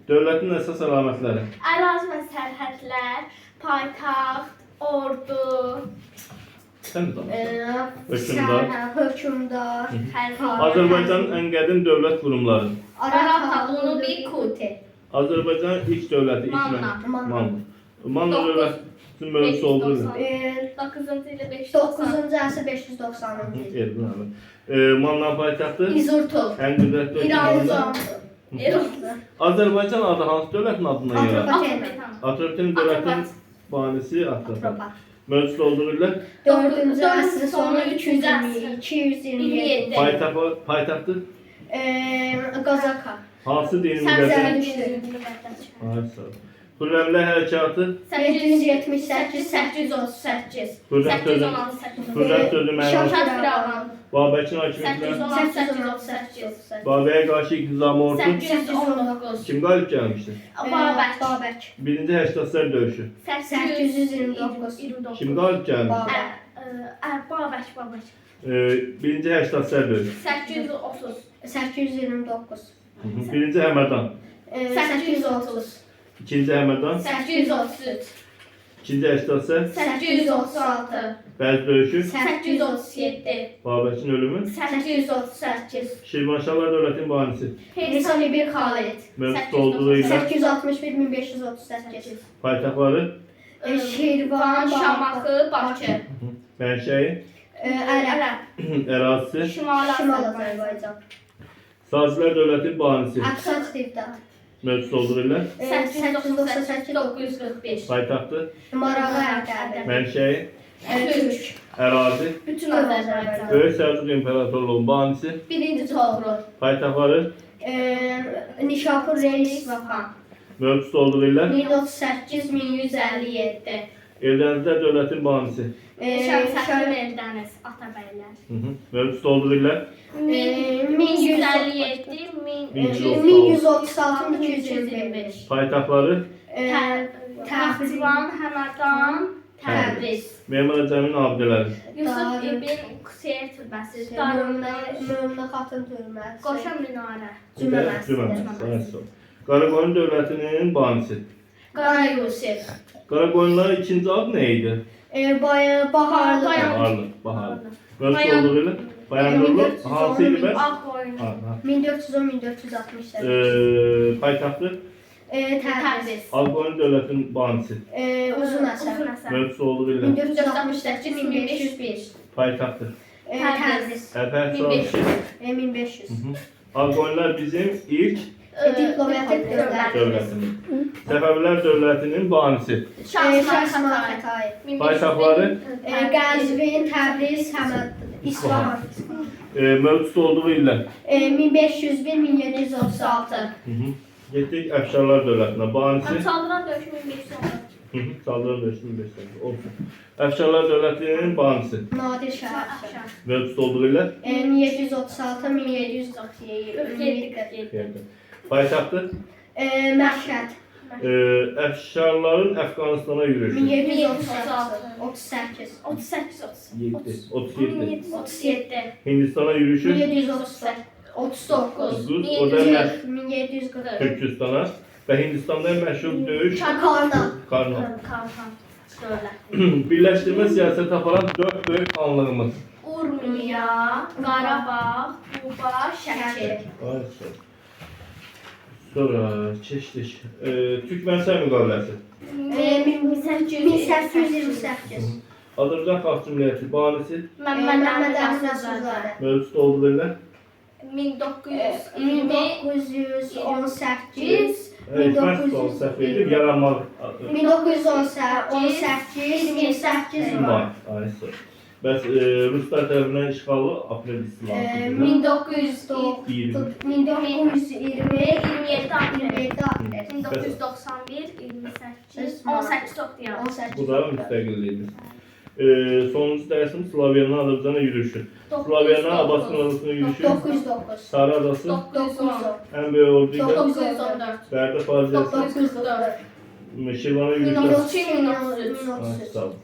Dövlətin əsas əlamətləri. Ərazi və sərhədlər, paytaxt, ordu, Sən də danış. Hökümdar, Azərbaycanın ən qədim dövlət qurumları. Arap Unubi Kuti, Azərbaycanın ilk dövləti. Manna. Manna dövlətinin mövzusu olduğu ilə. 9-cu ilə 9-cu əsr 590-cı il. Mannanın paytaxtı. İzurtul, Ən qüdrətli İran, Azərbaycan adı hansı dövlətin adından yaranır? Atropaten, Atropaten dövlətin banisi Atropaten. Mövzusu olduğu ilə. 4-cü əsr sonu 227. Paytaxtı. Qazaka, Hansı dini Zərdüştü. müddət? Xürrəmlər hərəkatı. 778-838. Xürrəm sözü mənası. Şahfiran, Babəkin hakimiyyətində 838. Babəyə qarşı iqtizamı ordu 819. kim qalib gəlmişdir? Babək, Birinci Həştadsər döyüşü 829. kim qalib gəlmişdir? Babək, Babək. Birinci Həştadsər döyüşü 830. 829. Birinci Həmədan, 830. ikinci Həmədan, 833. ikinci Həştadsər, 836. Bərz döyüşü, 837. Babəkin ölümü, 838. Şirvanşahlar dövlətinin banisi, Heysani bir Xalid, mövzusu olduğu ilə 861-1538. paytaxtları, Şirvan, Şamaxı, Bakı. mənşəyi, Ərəb, ərazisi, Şimali Şimal Azərbaycan. Azərbaycan. Sazilər dövlətinin banisi, Əqsat Divdat, mövzusu olduğu ilə 898-945. paytaxtı, Marağa Ərdəbil, mənşəyi, Türk, ərazi, Bütün Azərbaycan. Böyük Səlcuq İmperatorluğunun banisi, Birinci Toğrul. paytaxtları, Nişapur Reis Vəfan, mövzusu olduğu ilə 1038-1157. Eldənizlər dövlətin banisi, Şəmsəddin Eldəniz, Atabəylər. mövzusu olduğu ilə 1157, 1136-1225. paytaxtları, Təxtivan, Həmədan, Təbriz. Memar Cəmin abidələri, Yusuf İbn Quseyr türbəsi, Darunda, Mömnə Xatın türməsi, Qoşa Minarə, Cümə məscidi. Qaraqoyun dövlətinin banisi. Qara Yusif, Qaraqoyunların ikinci adı nə idi? Baharlı, Baharlı. Mövzusu olduğu ilə Bayandurlu, hansı ili bəs? Ağqoyun, 1410-1468. Paytaxtı, Təbriz, Ağqoyun dövlətinin banisi. Uzun əsər, Uzun Əsər, Mövzusu olduğu ilə 1468-1501. paytaxtı. Təbriz, Əlpər Sağlışı. 1500. Ağqoyunlar bizim ilk Diplomatik dövlət. dövlətimiz. Səfəvilər dövlətinin banisi. Şahsman Xətai. Paytaxtları, Qəzvin, Təbriz, Həməd, İsfahan. mövzusu olduğu ilə 1501-1736. getdik Əfşarlar dövlətinə. Banisi, Çaldıran döyüşü 1514. Saldıran döyüşü 1500 olsun. Əfşarlar dövlətinin banisi. Nadir Şah. Mövzusu olduğu ilə 1736-1747. paytaxtı, Məşhəd. Əfşarların Əfqanistana yürüyüşü. 1736. 38. 38, 37. 37. Hindistana yürüyüşü. 1738. 39. 9. O da 1740. Türkistana və Hindistanda məşhur döyüş Karna. Karnal. Kalkan. Dövlət. Birləşdirmə siyasəti aparan 4 böyük xanlığımız. Urmiya, Qarabağ, Quba, Şəki. Sonra keçdik. Türkmənistan müqaviləsi. 1828. Azərbaycan Xalq Cümhuriyyəti banisi. Məmməd Əmin Məmməd Əmin Rəsulzadə. Rəsulzadə. Mövzusu olduğu ilə 1920. 1918. Hikmət sual səhv edib, yaranmalı. 1918. May. Ayısı. Bəs Ruslar tərəfindən işğalı aprel istilahı. 1920. 27 aprel. 27 aprel. 1991, 28, 18 oktyabr. 18. Bu da müstəqilliyimiz. Sonuncu dərsim Slavyanın Azərbaycana yürüyüşü. Slavyanın Abbasqın adasına yürüyüşü. 909. Sarı adası. 910. Ən böyük ordu ilə 914. Bərdə faciəsi. 904. Şirvana yürüyüşü. 1933. Sağ olun.